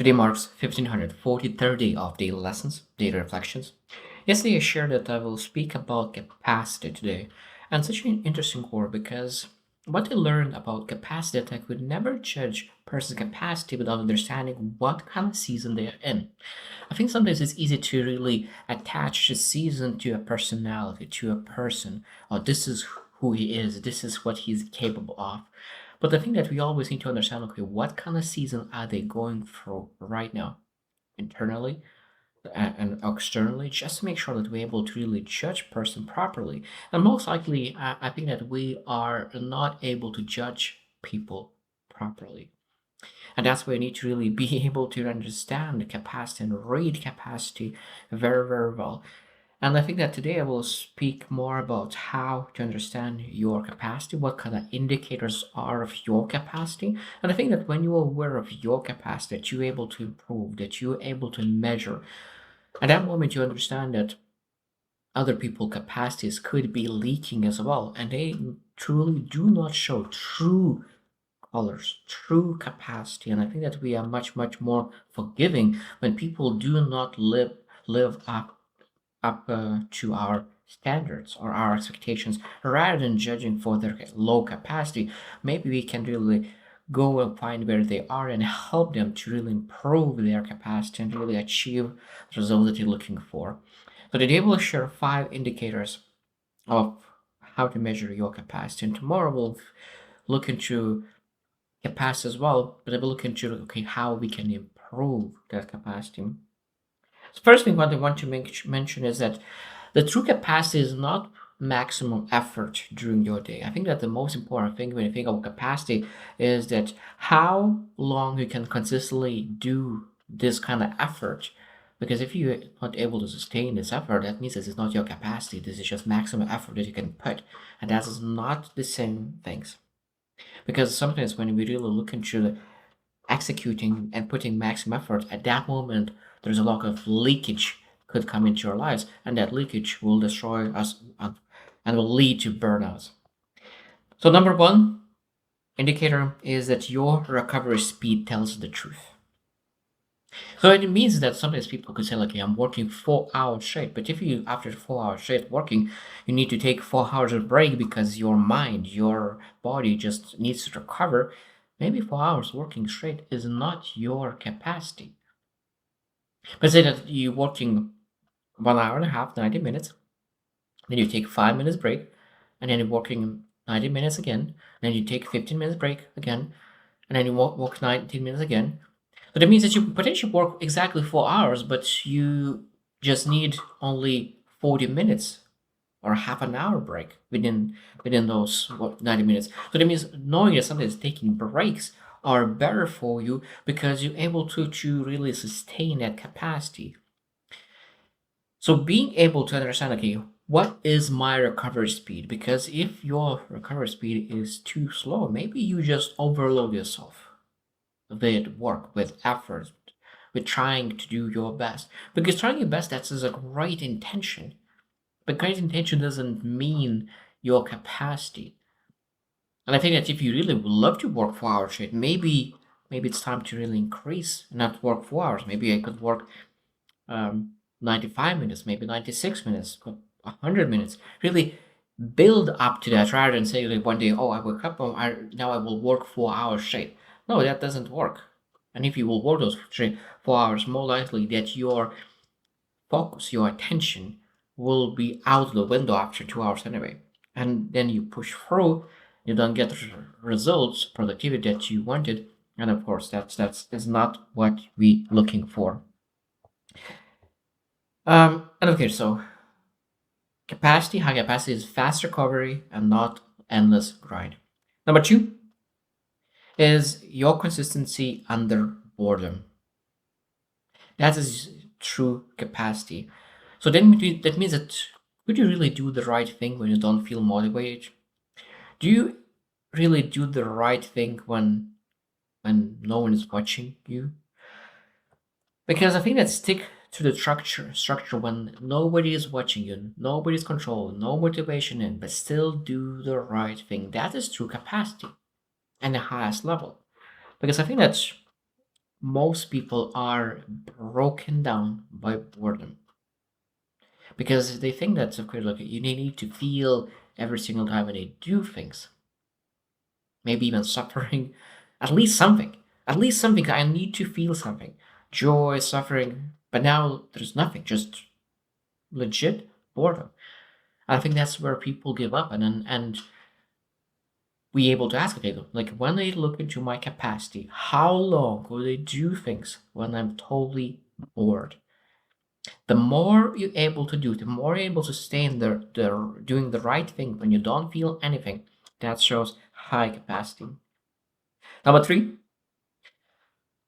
Today marks 1543rd day of daily lessons, daily reflections. Yesterday I shared that I will speak about capacity today, and such an interesting word because what I learned about capacity that I could never judge person's capacity without understanding what kind of season they are in. I think sometimes it's easy to really attach a season to a personality, to a person, or this is who he is, this is what he's capable of. But I think that we always need to understand, okay, what kind of season are they going through right now, internally and externally, just to make sure that we're able to really judge person properly. And most likely, I think that we are not able to judge people properly. And that's why you need to really be able to understand the capacity and read capacity very, very well. And I think that today I will speak more about how to understand your capacity, what kind of indicators are of your capacity. And I think that when you're aware of your capacity, that you're able to improve, that you're able to measure, at that moment you understand that other people's capacities could be leaking as well. And they truly do not show true colors, true capacity. And I think that we are much, much more forgiving when people do not live up to our standards or our expectations rather than judging for their low capacity. Maybe we can really go and find where they are and help them to really improve their capacity and really achieve the results that you're looking for. So today we'll share 5 indicators of how to measure your capacity, and tomorrow we'll look into capacity as well, but we'll look into, okay, how we can improve that capacity. So first thing what I want to mention is that the true capacity is not maximum effort during your day. I think that the most important thing when you think of capacity is that how long you can consistently do this kind of effort. Because if you're not able to sustain this effort, that means this is not your capacity. This is just maximum effort that you can put. And that is not the same things. Because sometimes when we really look into the executing and putting maximum effort, at that moment, there's a lot of leakage could come into our lives, and that leakage will destroy us and will lead to burnouts. So, number one indicator is that your recovery speed tells the truth. So it means that sometimes people could say, like, I'm working 4 hours straight. But if you, after 4 hours straight working, you need to take 4 hours of break because your mind, your body just needs to recover, maybe 4 hours working straight is not your capacity. But say that you're working 1 hour and a half, 90 minutes, then you take 5 minutes break, and then you're working 90 minutes again, then you take 15 minutes break again, and then you work 19 minutes again. So that means that you potentially work exactly 4 hours, but you just need only 40 minutes or half an hour break within those 90 minutes. So that means knowing that something is taking breaks are better for you because you're able to really sustain that capacity. So being able to understand, okay, what is my recovery speed? Because if your recovery speed is too slow, maybe you just overload yourself with work, with effort, with trying to do your best. Because trying your best, that's is a great intention. But great intention doesn't mean your capacity. And I think that if you really would love to work 4 hours straight, maybe it's time to really increase, not work 4 hours. Maybe I could work um, 95 minutes, maybe 96 minutes, 100 minutes. Really build up to that rather than say like one day, oh, I wake up, now I will work 4 hours straight. No, that doesn't work. And if you will work those 4 hours, more likely that your focus, your attention will be out the window after 2 hours anyway. And then you push through, you don't get the results, productivity that you wanted. And of course, that's is not what we looking for. And okay, so capacity, high capacity is fast recovery and not endless grind. Number two is your consistency under boredom. That is true capacity. So then that means that could you really do the right thing when you don't feel motivated? Do you really do the right thing when no one is watching you? Because I think that stick to the structure when nobody is watching you, nobody's control, no motivation in, but still do the right thing. That is true capacity and the highest level. Because I think that most people are broken down by boredom because they think that's of course like you need to feel every single time when they do things, maybe even suffering, at least something, at least something. I need to feel something, joy, suffering, but now there's nothing, just legit boredom. I think that's where people give up, and we able to ask, okay, like when they look into my capacity, how long will they do things when I'm totally bored? The more you're able to do, the more you're able to stay in the doing the right thing when you don't feel anything. That shows high capacity. Number three,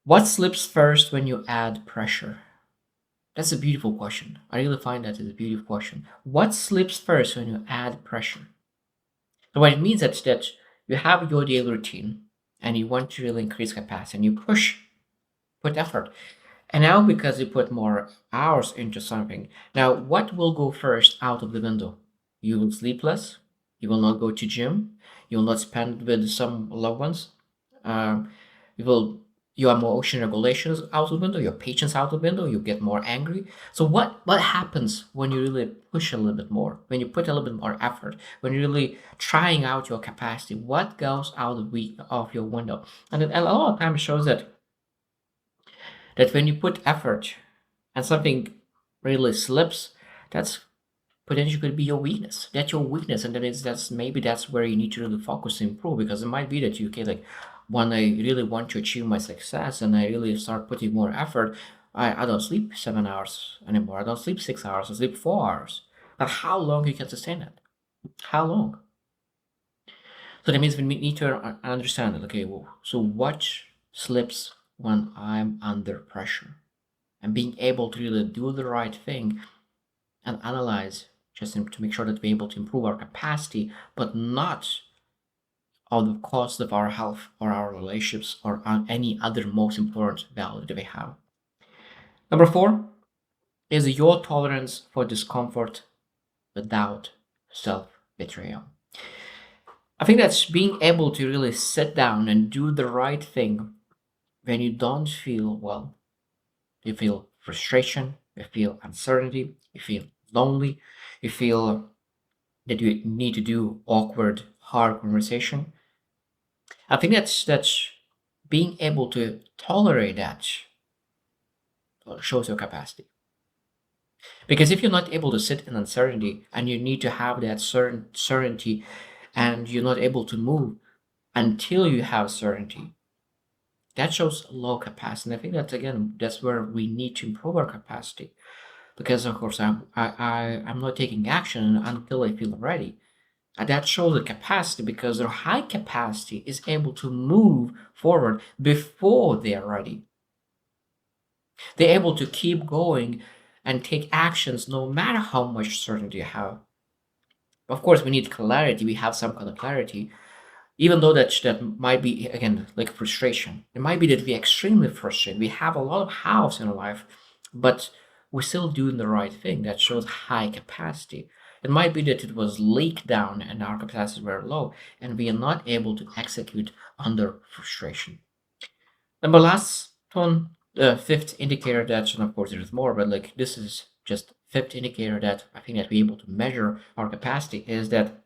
what slips first when you add pressure? That's a beautiful question. I really find that is a beautiful question. What slips first when you add pressure? So what it means that you have your daily routine and you want to really increase capacity and you put effort. And now because you put more hours into something, now what will go first out of the window? You will sleep less, you will not go to gym, you will not spend with some loved ones, um, you will your emotion regulations out the window, your patience out the window, you get more angry. So what happens when you really push a little bit more, when you put a little bit more effort, when you're really trying out your capacity? What goes out of your window? And a lot of times shows that when you put effort and something really slips, that's potentially could be your weakness. That's your weakness, and then that's maybe that's where you need to really focus and improve, because it might be that you okay, like when I really want to achieve my success and I really start putting more effort, I don't sleep 7 hours anymore. I don't sleep 6 hours. I sleep 4 hours. But how long you can sustain that? How long? So that means we need to understand that. Okay, well, so what slips when I'm under pressure? And being able to really do the right thing and analyze just to make sure that we're able to improve our capacity, but not at the cost of our health or our relationships or on any other most important value that we have. Number four is your tolerance for discomfort without self betrayal. I think that's being able to really sit down and do the right thing when you don't feel well. You feel frustration, you feel uncertainty, you feel lonely, you feel that you need to do awkward, hard conversation. I think that's being able to tolerate that shows your capacity. Because if you're not able to sit in uncertainty and you need to have that certain certainty and you're not able to move until you have certainty, that shows low capacity. And I think that again, that's where we need to improve our capacity. Because of course I'm not taking action until I feel ready. And that shows the capacity because their high capacity is able to move forward before they are ready. They're able to keep going and take actions no matter how much certainty you have. Of course, we need clarity. We have some kind of clarity, even though that might be again like frustration. It might be that we're extremely frustrated. We have a lot of house in our life, but we're still doing the right thing. That shows high capacity. It might be that it was leaked down and our capacities were low, and we are not able to execute under frustration. Number last one, the fifth indicator that, and of course there's more, but like this is just fifth indicator that I think that we're able to measure our capacity is that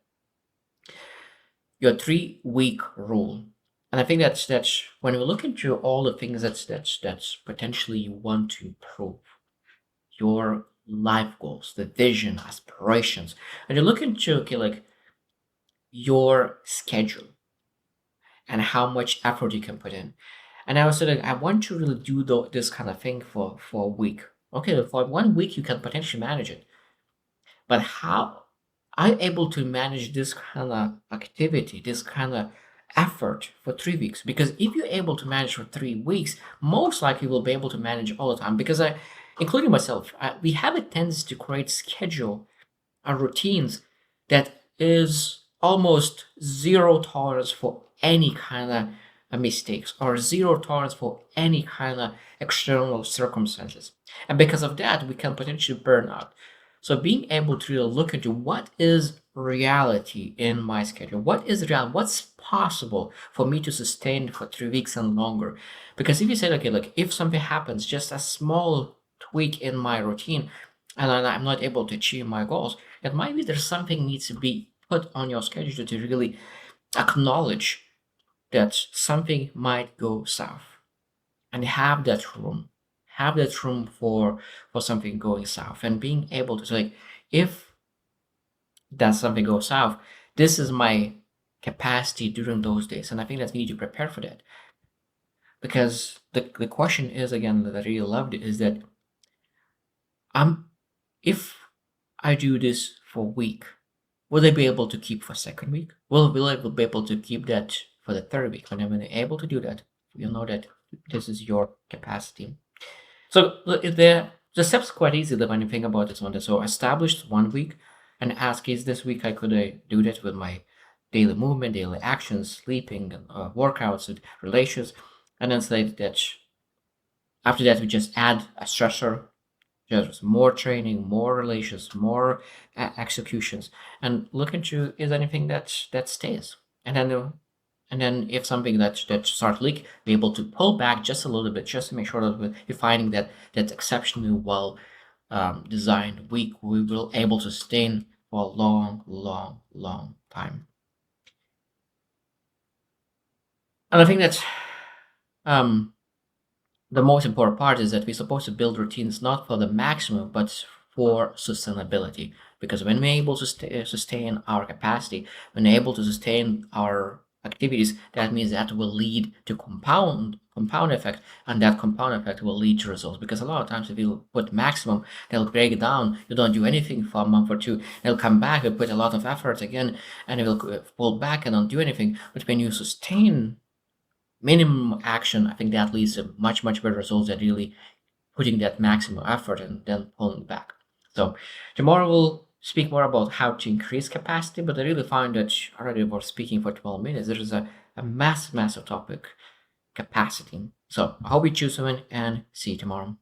your 3 week rule. And I think that's when we look into all the things that's potentially you want to improve your life goals, the vision, aspirations, and you look into okay, like your schedule and how much effort you can put in. And I was like, I want to really do this kind of thing for a week. Okay, for 1 week you can potentially manage it, but how I'm able to manage this kind of activity, this kind of effort for 3 weeks? Because if you're able to manage for 3 weeks, most likely you'll be able to manage all the time. Because including myself, we have a tendency to create schedule and routines that is almost zero tolerance for any kind of mistakes or zero tolerance for any kind of external circumstances. And because of that, we can potentially burn out. So being able to really look into what is reality in my schedule, what is real, what's possible for me to sustain for 3 weeks and longer. Because if you say, okay, look, if something happens, just a small tweak in my routine, and then I'm not able to achieve my goals, it might be there's something needs to be put on your schedule to really acknowledge that something might go south and have that room for something going south and being able to say, if that something goes south, this is my capacity during those days. And I think that we need to prepare for that. Because the question is, again, that I really loved is that I'm if I do this for a week, will I be able to keep for second week? Will I be able to keep that for the third week? When I'm able to do that, you'll know that this is your capacity. So the steps quite easy when you think about this one. So established 1 week and ask, is this week I could do that with my daily movement, daily actions, sleeping, workouts, and relations, and then say that after that we just add a stressor, just more training, more relations, more executions, and look into is anything that stays, and then if something that start leak, be able to pull back just a little bit, just to make sure that you're finding that exceptionally well designed week we will able to sustain for a long, long, long time. And I think that um, the most important part is that we're supposed to build routines not for the maximum, but for sustainability. Because when we're able to sustain our capacity, when we're able to sustain our activities, that means that will lead to compound effect, and that compound effect will lead to results. Because a lot of times, if you put maximum, they'll break it down. You don't do anything for a month or two, they'll come back. You put a lot of effort again, and it will pull back and don't do anything. But when you sustain minimum action, I think that leads to much, much better results than really putting that maximum effort and then pulling back. So tomorrow we'll speak more about how to increase capacity, but I really find that already we're speaking for 12 minutes. There is a massive, massive topic, capacity. So I hope you choose one and see you tomorrow.